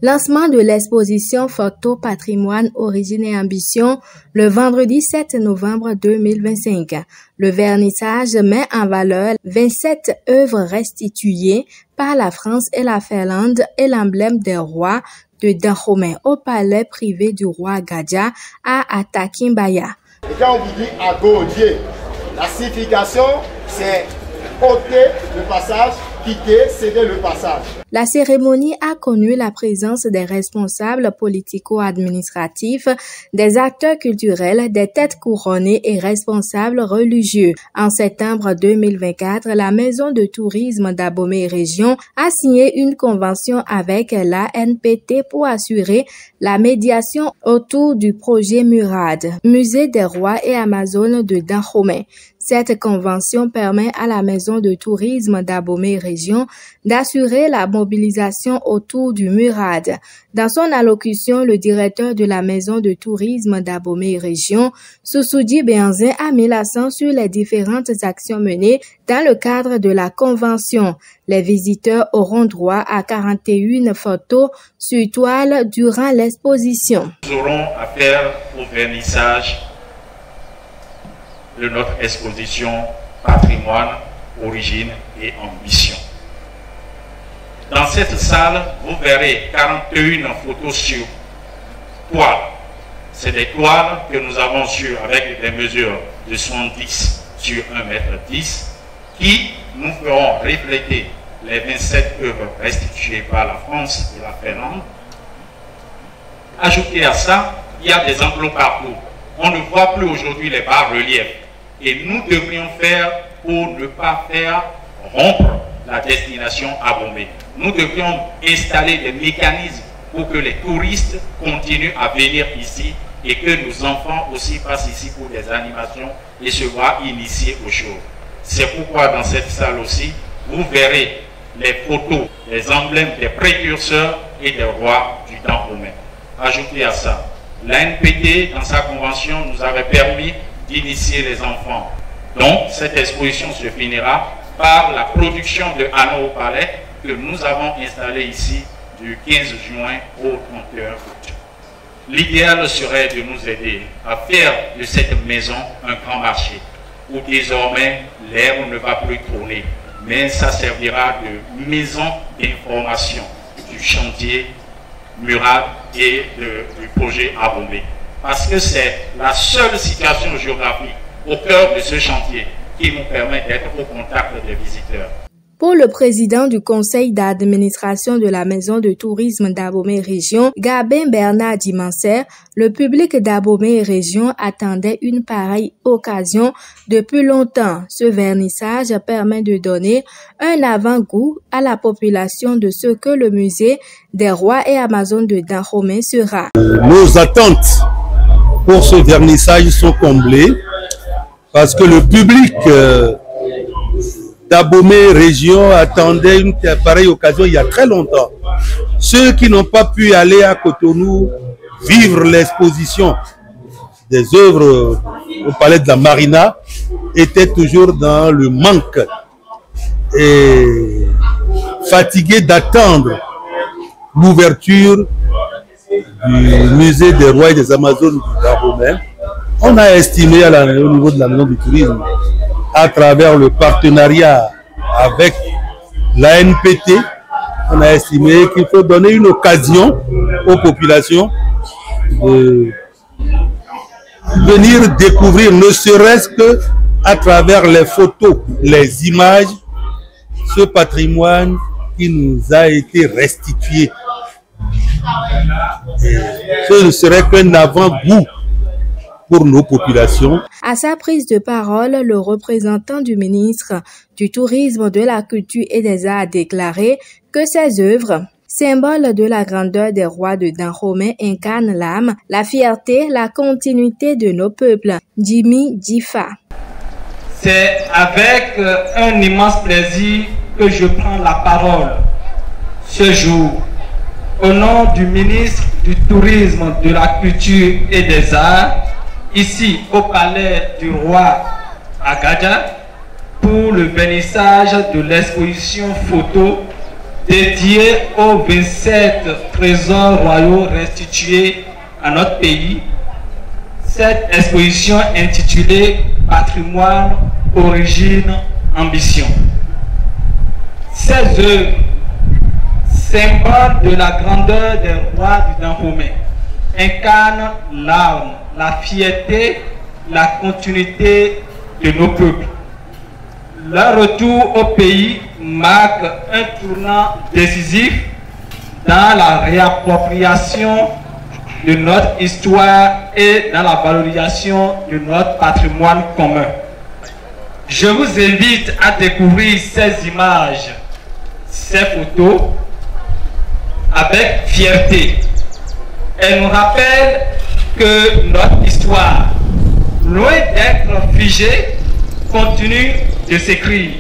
Lancement de l'exposition Photo Patrimoine, Origine et Ambition le vendredi 7 novembre 2025. Le vernissage met en valeur 27 œuvres restituées par la France et la Finlande et l'emblème des rois de Dahomey au palais privé du roi Gadja à Atakimbaya. Et quand on vous dit agodier, la signification c'est ôter le passage, quitter, céder le passage. La cérémonie a connu la présence des responsables politico-administratifs, des acteurs culturels, des têtes couronnées et responsables religieux. En septembre 2024, la Maison de tourisme d'Abomey Région a signé une convention avec l'ANPT pour assurer la médiation autour du projet Murad, Musée des rois et Amazones de Dahomey. Cette convention permet à la Maison de tourisme d'Abomey Région d'assurer la mobilisation autour du Murad. Dans son allocution, le directeur de la Maison de tourisme d'Abomey Région, Sousoudi Béanzin, a mis l'accent sur les différentes actions menées dans le cadre de la convention. Les visiteurs auront droit à 41 photos sur toile durant l'exposition. Nous aurons affaire au vernissage de notre exposition Patrimoine, Origine et Ambition. Dans cette salle, vous verrez 41 photos sur toile. C'est des toiles que nous avons avec des mesures de 70 sur 1,10 m qui nous feront refléter les 27 œuvres restituées par la France et la Finlande. Ajouté à ça, il y a des enclos partout. On ne voit plus aujourd'hui les bas-reliefs. Et nous devrions faire pour ne pas faire rompre la destination Abomey. Nous devrions installer des mécanismes pour que les touristes continuent à venir ici et que nos enfants aussi passent ici pour des animations et se voient initiés aux choses. C'est pourquoi dans cette salle aussi, vous verrez les photos, les emblèmes des précurseurs et des rois du Dahomey. Ajoutez à ça, l'ANPT, dans sa convention, nous avait permis d'initier les enfants. Donc, cette exposition se finira par la production de Anneaux au Palais que nous avons installé ici du 15 juin au 31 août. L'idéal serait de nous aider à faire de cette maison un grand marché où désormais l'air ne va plus tourner, mais ça servira de maison d'information du chantier Murad et du projet Abomey. Parce que c'est la seule situation géographique au cœur de ce chantier qui nous permet d'être au contact des visiteurs. Pour le président du conseil d'administration de la Maison de tourisme d'Abomey Région, Gabin Bernard Dimanser, le public d'Abomey Région attendait une pareille occasion depuis longtemps. Ce vernissage permet de donner un avant-goût à la population de ce que le musée des rois et Amazones de Dahomey sera. Nos attentes pour ce vernissage sont comblées parce que le public d'Abomey Région attendait une pareille occasion il y a très longtemps. Ceux qui n'ont pas pu aller à Cotonou vivre l'exposition des œuvres au palais de la Marina étaient toujours dans le manque et fatigués d'attendre l'ouverture du musée des rois et des Amazones du Dahomey. On a estimé au niveau de la Maison du tourisme, à travers le partenariat avec l'ANPT, on a estimé qu'il faut donner une occasion aux populations de venir découvrir, ne serait-ce que à travers les photos, les images, ce patrimoine qui nous a été restitué. Et ce ne serait qu'un avant-goût pour nos populations. À sa prise de parole, le représentant du ministre du Tourisme, de la Culture et des Arts a déclaré que ces œuvres, symboles de la grandeur des rois de Dahomey, incarnent l'âme, la fierté, la continuité de nos peuples. Jimmy Difa. C'est avec un immense plaisir que je prends la parole ce jour au nom du ministre du Tourisme, de la Culture et des Arts, ici au palais du roi à Gadja, pour le vernissage de l'exposition photo dédiée aux 27 trésors royaux restitués à notre pays. Cette exposition intitulée Patrimoine, Origine, Ambition. Ces œuvres, symboles de la grandeur des rois du Dahomey, incarnent l'âme, la fierté, la continuité de nos peuples. Leur retour au pays marque un tournant décisif dans la réappropriation de notre histoire et dans la valorisation de notre patrimoine commun. Je vous invite à découvrir ces images, ces photos avec fierté. Elles nous rappellent que notre histoire, loin d'être figée, continue de s'écrire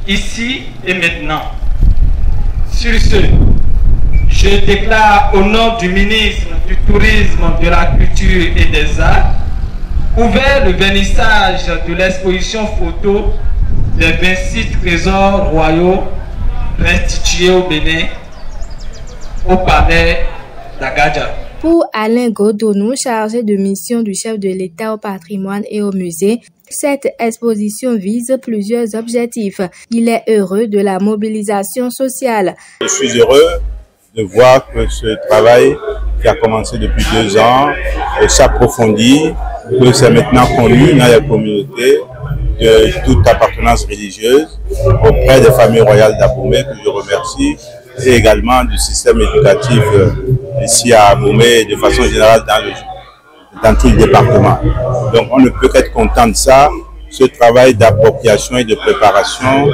ici et maintenant. Sur ce, je déclare au nom du ministre du Tourisme, de la Culture et des Arts ouvert le vernissage de l'exposition photo des 26 trésors royaux restitués au Bénin, au palais d'Agadja. Pour Alain Godonou, chargé de mission du chef de l'État au patrimoine et au musée, cette exposition vise plusieurs objectifs. Il est heureux de la mobilisation sociale. Je suis heureux de voir que ce travail qui a commencé depuis 2 ans s'approfondit, que c'est maintenant connu dans les communautés de toute appartenance religieuse, auprès des familles royales d'Abomey, que je remercie, et également du système éducatif ici à Abomey et de façon générale dans tout le département. Donc on ne peut qu'être content de ça. Ce travail d'appropriation et de préparation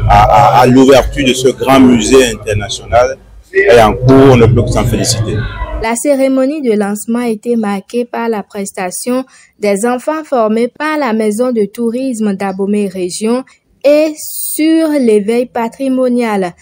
à l'ouverture de ce grand musée international est en cours, on ne peut que s'en féliciter. La cérémonie de lancement a été marquée par la prestation des enfants formés par la Maison de tourisme d'Abomey Région et sur l'éveil patrimonial.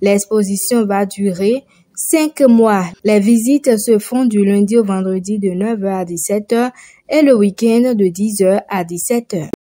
L'exposition va durer 5 mois. Les visites se font du lundi au vendredi de 9h à 17h et le week-end de 10h à 17h.